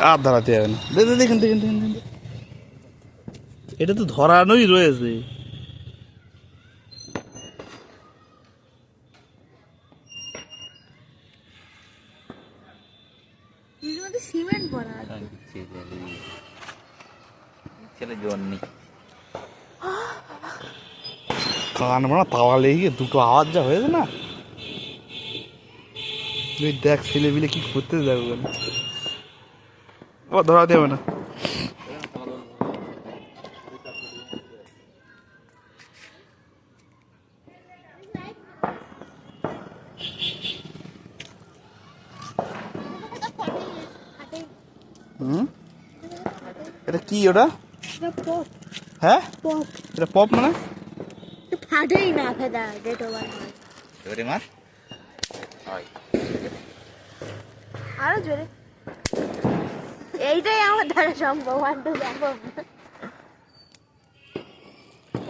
আর ধরাতে যাবে না। দেখেন দেখেন দেখেন দেখেন, এটা তো ধরানোই রয়েছে। সিমেন্ট ভরা আছে। ছেলে জোর নেই। কান মারা তাওয়া লেগে দুটো আওয়াজ যা হয়েছে না, তুই দেখ ছেলে মিলে কি করতে যাবে না, ও ধরাতে হবে না। হুম, এটা কি ওটা? হ্যাঁ এটা পপ মানে ফাটেই না ফেদা ডেটো বার জোরে মার। হয় আরো জোরে। এইটাই আমার দ্বারা সম্ভব, আর তো সম্ভব না।